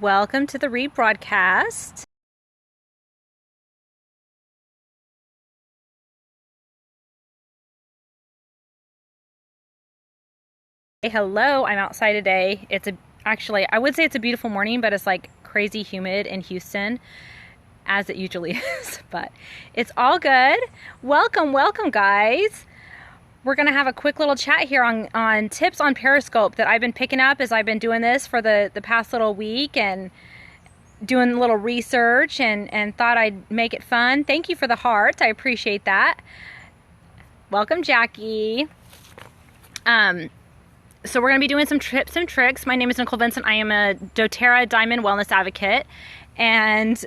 Welcome to the rebroadcast. Hey, hello, I'm outside today. Actually, I would say it's a beautiful morning, but it's like crazy humid in Houston, as it usually is, but it's all good. Welcome, guys. We're gonna have a quick little chat here on tips on Periscope that I've been picking up as I've been doing this for the past little week and doing a little research and thought I'd make it fun. Thank you for the heart. I appreciate that. Welcome, Jackie. So we're going to be doing some tips and tricks. My name is Nicole Vincent. I am a doTERRA Diamond Wellness Advocate, and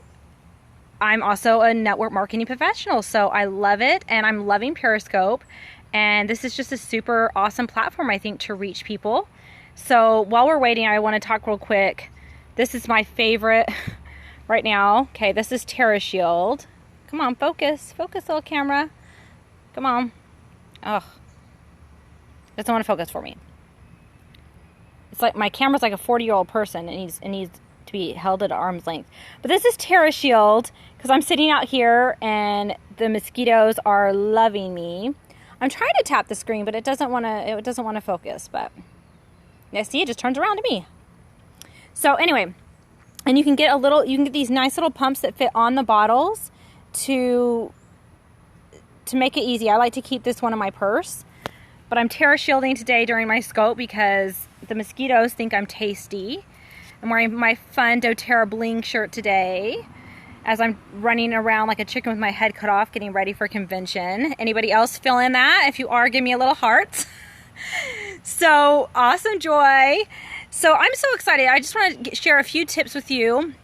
I'm also a network marketing professional. So I love it, and I'm loving Periscope. And this is just a super awesome platform, I think, to reach people. So while we're waiting, I want to talk real quick. This is my favorite right now. Okay, this is TerraShield. Come on, focus, little camera. Come on. Ugh. Doesn't want to focus for me. It's like my camera's like a 40-year-old person and it needs to be held at arm's length. But this is TerraShield because I'm sitting out here and the mosquitoes are loving me. I'm trying to tap the screen, but it doesn't want to focus. But yeah, see, it just turns around to me. So anyway, and you can get these nice little pumps that fit on the bottles to make it easy. I like to keep this one in my purse. But I'm TerraShielding today during my scope because the mosquitoes think I'm tasty. I'm wearing my fun doTERRA bling shirt today as I'm running around like a chicken with my head cut off getting ready for convention. Anybody else feeling that? If you are, give me a little heart. So awesome, Joy. So I'm so excited. I just want to share a few tips with you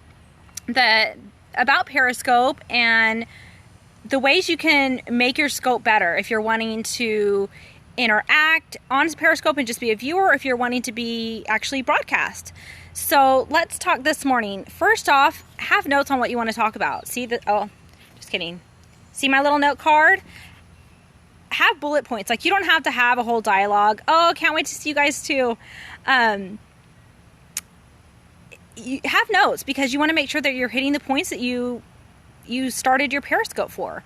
about Periscope and the ways you can make your scope better if you're wanting to interact on Periscope and just be a viewer, or if you're wanting to be actually broadcast. So let's talk this morning. First off, have notes on what you want to talk about. Just kidding. See my little note card? Have bullet points. Like, you don't have to have a whole dialogue. Oh, can't wait to see you guys too. You have notes because you want to make sure that you're hitting the points that you started your Periscope for.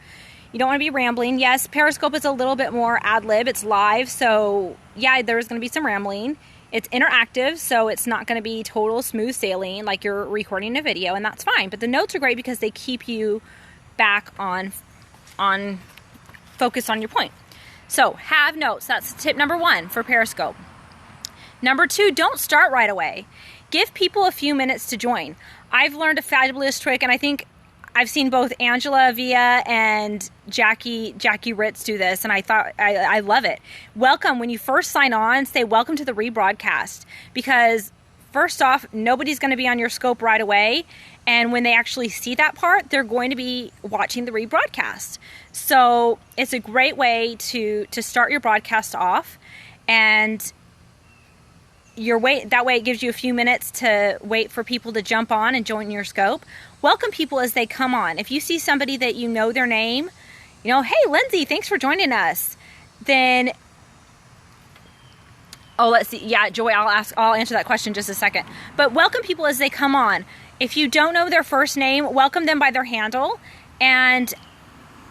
You don't want to be rambling. Yes, Periscope is a little bit more ad lib. It's live, so yeah, there's going to be some rambling. It's interactive, so it's not going to be total smooth sailing like you're recording a video, and that's fine. But the notes are great because they keep you back on focus on your point. So have notes. That's tip number 1 for Periscope. Number 2, don't start right away. Give people a few minutes to join. I've learned a fabulous trick, and I think I've seen both Angela Villa and Jackie Ritz do this, and I love it. Welcome. When you first sign on, say welcome to the rebroadcast, because first off, nobody's going to be on your scope right away, and when they actually see that part, they're going to be watching the rebroadcast. So it's a great way to start your broadcast off, and that way it gives you a few minutes to wait for people to jump on and join your scope. Welcome people as they come on. If you see somebody that you know their name, hey, Lindsay, thanks for joining us. Then, let's see. Yeah, Joy, I'll answer that question in just a second. But welcome people as they come on. If you don't know their first name, welcome them by their handle. And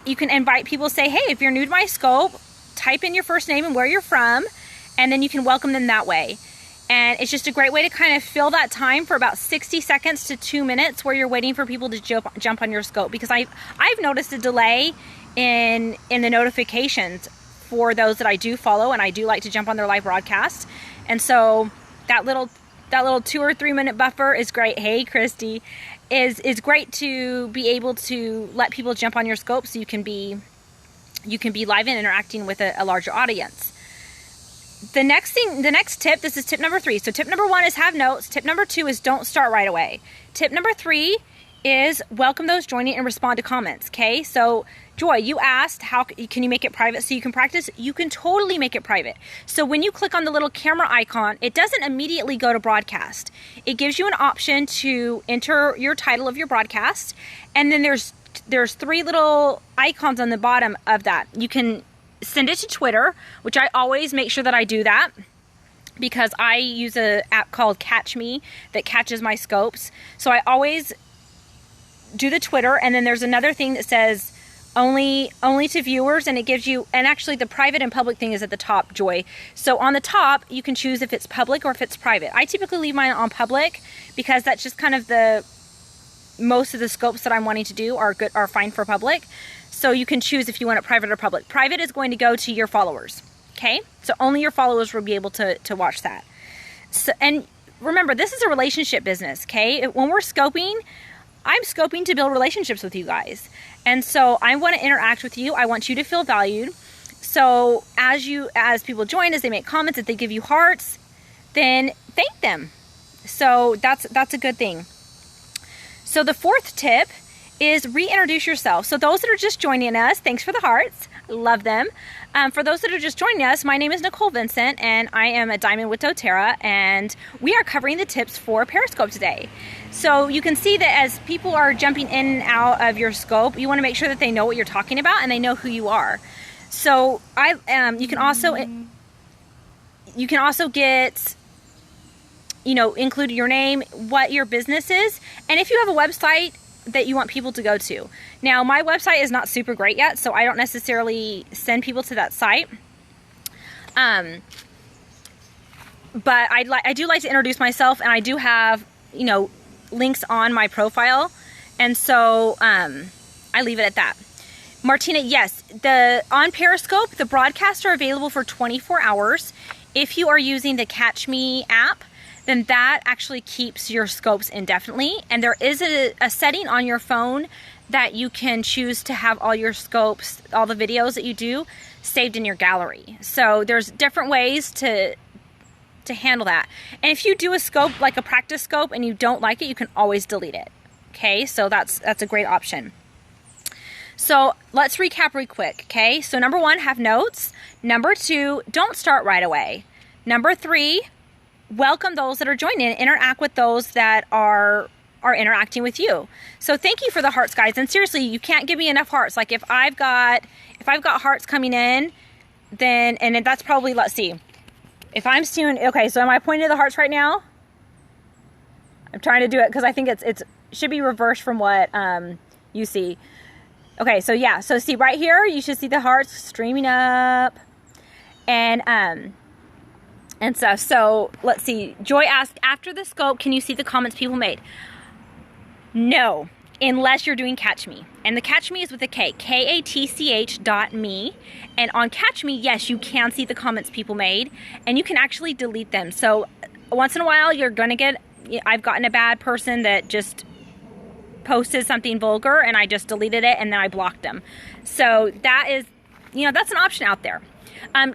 you can invite people, say, hey, if you're new to my scope, type in your first name and where you're from, and then you can welcome them that way. And it's just a great way to kind of fill that time for about 60 seconds to 2 minutes where you're waiting for people to jump on your scope. Because I've noticed a delay in the notifications for those that I do follow, and I do like to jump on their live broadcast. And so that little 2 or 3 minute buffer is great. Hey, Christy, is great to be able to let people jump on your scope so you can be live and interacting with a larger audience. The next tip, this is tip number 3. So tip number 1 is have notes. Tip number 2 is don't start right away. Tip number 3 is welcome those joining and respond to comments. Okay, so Joy, you asked how can you make it private so you can practice? You can totally make it private. So when you click on the little camera icon, it doesn't immediately go to broadcast. It gives you an option to enter your title of your broadcast, and then there's 3 little icons on the bottom of that. You can send it to Twitter, which I always make sure that I do that. because I use an app called Catch Me that catches my scopes. So I always do the Twitter, and then there's another thing that says only to viewers, and it gives you, and actually the private and public thing is at the top, Joy. So on the top, you can choose if it's public or if it's private. I typically leave mine on public because that's just kind of most of the scopes that I'm wanting to do are fine for public. So you can choose if you want it private or public. Private is going to go to your followers, okay? So only your followers will be able to watch that. So, and remember, this is a relationship business, okay? When we're scoping, I'm scoping to build relationships with you guys. And so I want to interact with you. I want you to feel valued. So as people join, as they make comments, if they give you hearts, then thank them. So that's a good thing. So the fourth tip is reintroduce yourself. So those that are just joining us, thanks for the hearts. Love them. For those that are just joining us, my name is Nicole Vincent, and I am a Diamond with doTERRA, and we are covering the tips for Periscope today. So you can see that as people are jumping in and out of your scope, you want to make sure that they know what you're talking about and they know who you are. So you can also get, include your name, what your business is, and if you have a website that you want people to go to. Now, my website is not super great yet, so I don't necessarily send people to that site. But I do like to introduce myself, and I do have, links on my profile, and so I leave it at that. Martina, yes, on Periscope, the broadcasts are available for 24 hours. If you are using the Catch Me app, then that actually keeps your scopes indefinitely. And there is a setting on your phone that you can choose to have all your scopes, all the videos that you do, saved in your gallery. So there's different ways to handle that. And if you do a scope, like a practice scope, and you don't like it, you can always delete it. Okay, so that's a great option. So let's recap real quick, okay? So number 1, have notes. Number 2, don't start right away. Number 3, welcome those that are joining, interact with those that are interacting with you. So thank you for the hearts, guys. And seriously, you can't give me enough hearts. Like if I've got hearts coming in, then, and that's probably, let's see, if I'm seeing, okay, so am I pointing to the hearts right now? I'm trying to do it because I think it should be reversed from what you see. Okay, so yeah, so see right here, you should see the hearts streaming up. And stuff. So let's see. Joy asked, after the scope, can you see the comments people made? No, unless you're doing Catch Me. And the Catch Me is with a K, KATCH.me. And on Catch Me, yes, you can see the comments people made, and you can actually delete them. So once in a while, you're going to get, I've gotten a bad person that just posted something vulgar, and I just deleted it, and then I blocked them. So that is, that's an option out there.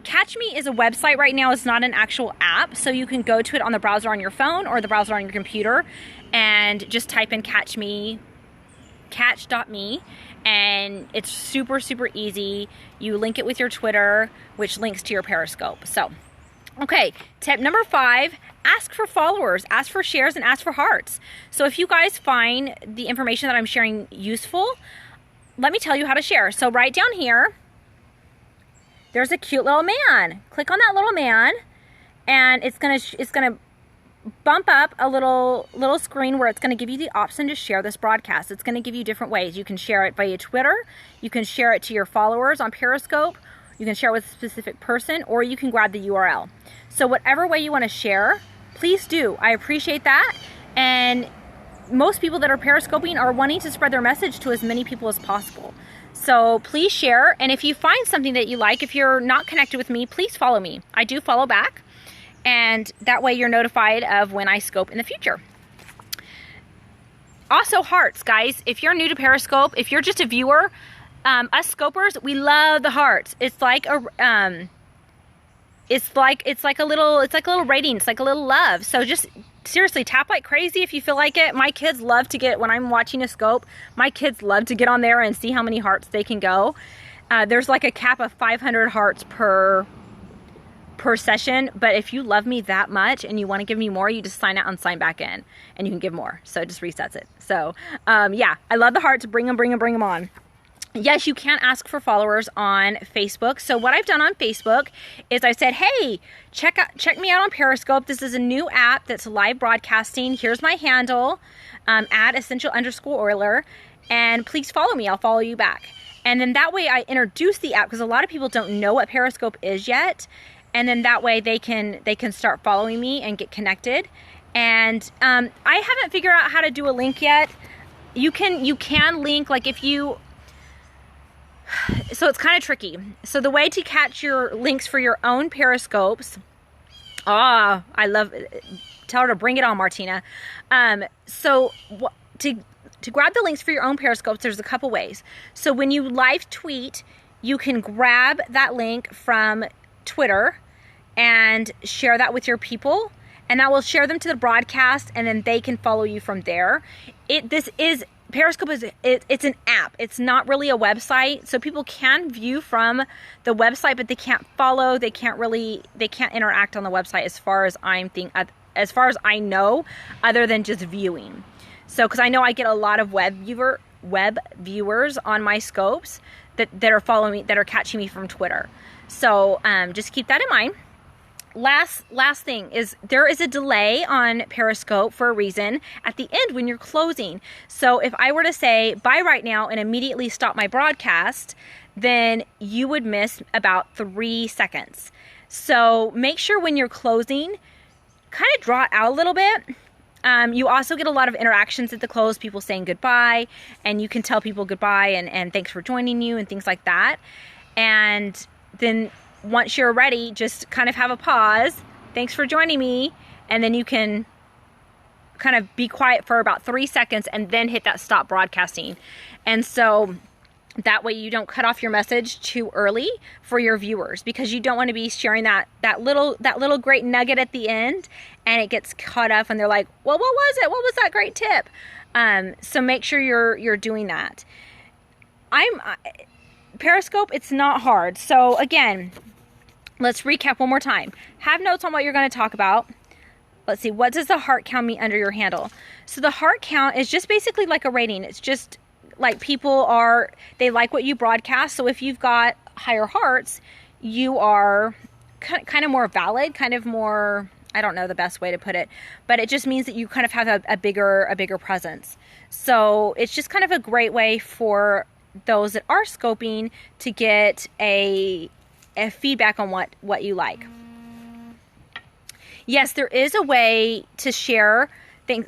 Catch Me is a website right now. It's not an actual app, so you can go to it on the browser on your phone or the browser on your computer and just type in Catch Me, catch.me, and it's super, super easy. You link it with your Twitter, which links to your Periscope. So, okay, tip number 5, ask for followers, ask for shares, and ask for hearts. So if you guys find the information that I'm sharing useful, let me tell you how to share. So right down here, there's a cute little man. Click on that little man, and it's gonna bump up a little screen where it's gonna give you the option to share this broadcast. It's gonna give you different ways. You can share it via Twitter, you can share it to your followers on Periscope, you can share it with a specific person, or you can grab the URL. So whatever way you wanna share, please do. I appreciate that. And most people that are Periscoping are wanting to spread their message to as many people as possible. So please share, and if you find something that you like, if you're not connected with me, please follow me. I do follow back, and that way you're notified of when I scope in the future. Also, hearts, guys. If you're new to Periscope, if you're just a viewer, us scopers, we love the hearts. It's like a little rating. It's like a little love. So just seriously, tap like crazy if you feel like it. My kids love to get, when I'm watching a scope, my kids love to get on there and see how many hearts they can go. There's like a cap of 500 hearts per session, but if you love me that much and you want to give me more, you just sign out and sign back in, and you can give more. So it just resets it. So yeah, I love the hearts. Bring them on. yes, you can ask for followers on Facebook. So what I've done on Facebook is I said, hey, check me out on Periscope. This is a new app that's live broadcasting. Here's my handle, at essential_oiler, and please follow me. I'll follow you back. And then that way I introduce the app, because a lot of people don't know what Periscope is yet. And then that way they can start following me and get connected. And I haven't figured out how to do a link yet. You can link, like if you, so it's kind of tricky. So the way to catch your links for your own Periscopes, I love it. Tell her to bring it on, Martina. So to grab the links for your own Periscopes, there's a couple ways. So when you live tweet, you can grab that link from Twitter and share that with your people, and that will share them to the broadcast, and then they can follow you from there. Periscope it's an app. It's not really a website, so people can view from the website, but they can't follow. They can't interact on the website as far as I know, other than just viewing. So, because I know I get a lot of web viewers on my scopes that are following me, that are catching me from Twitter. So just keep that in mind. Last thing is, there is a delay on Periscope for a reason at the end when you're closing. So if I were to say bye right now and immediately stop my broadcast, then you would miss about 3 seconds. So make sure when you're closing, kind of draw it out a little bit. You also get a lot of interactions at the close, people saying goodbye, and you can tell people goodbye and thanks for joining you and things like that. And then once you're ready, just kind of have a pause. Thanks for joining me. And then you can kind of be quiet for about 3 seconds and then hit that stop broadcasting. And so that way you don't cut off your message too early for your viewers, because you don't want to be sharing that little great nugget at the end and it gets caught up and they're like, well, what was it? What was that great tip? So make sure you're doing that. Periscope, it's not hard. So again, let's recap one more time. Have notes on what you're going to talk about. Let's see, what does the heart count mean under your handle? So the heart count is just basically like a rating. It's just like they like what you broadcast. So if you've got higher hearts, you are kind of more valid, kind of more, I don't know the best way to put it, but it just means that you kind of have a bigger presence. So it's just kind of a great way for those that are scoping to get a feedback on what you like. Yes, there is a way to share things,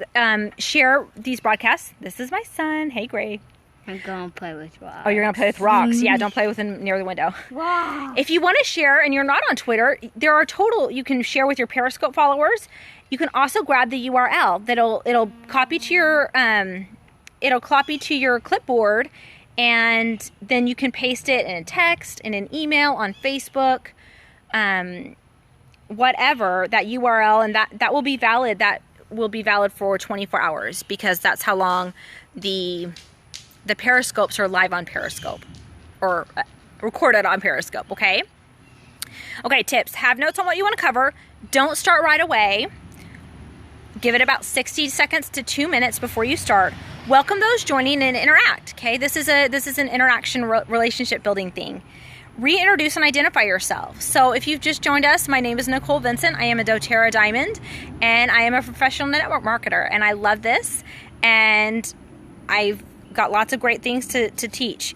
share these broadcasts. This is my son. Hey, Gray. I'm going to play with rocks. Oh, you're going to play with rocks. Yeah, don't play with them near the window. Wow. If you want to share and you're not on Twitter, you can share with your Periscope followers. You can also grab the URL it'll copy to your clipboard, and then you can paste it in a text, in an email, on Facebook, whatever, that URL, and that will be valid. That will be valid for 24 hours, because that's how long the Periscopes are live on Periscope, or recorded on Periscope, okay? Okay, tips. Have notes on what you want to cover. Don't start right away. Give it about 60 seconds to 2 minutes before you start. Welcome those joining and interact, okay? This is an interaction relationship building thing. Reintroduce and identify yourself. So if you've just joined us, my name is Nicole Vincent. I am a doTERRA Diamond, and I am a professional network marketer, and I love this, and I've got lots of great things to teach.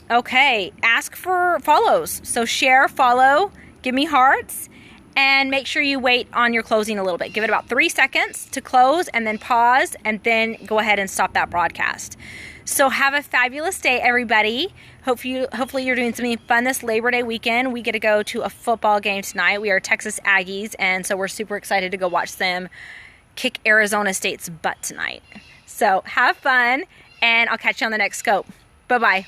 Okay, ask for follows. So share, follow, give me hearts, and make sure you wait on your closing a little bit. Give it about 3 seconds to close, and then pause, and then go ahead and stop that broadcast. So have a fabulous day, everybody. Hopefully you're doing something fun this Labor Day weekend. We get to go to a football game tonight. We are Texas Aggies, and so we're super excited to go watch them kick Arizona State's butt tonight. So have fun, and I'll catch you on the next scope. Bye-bye.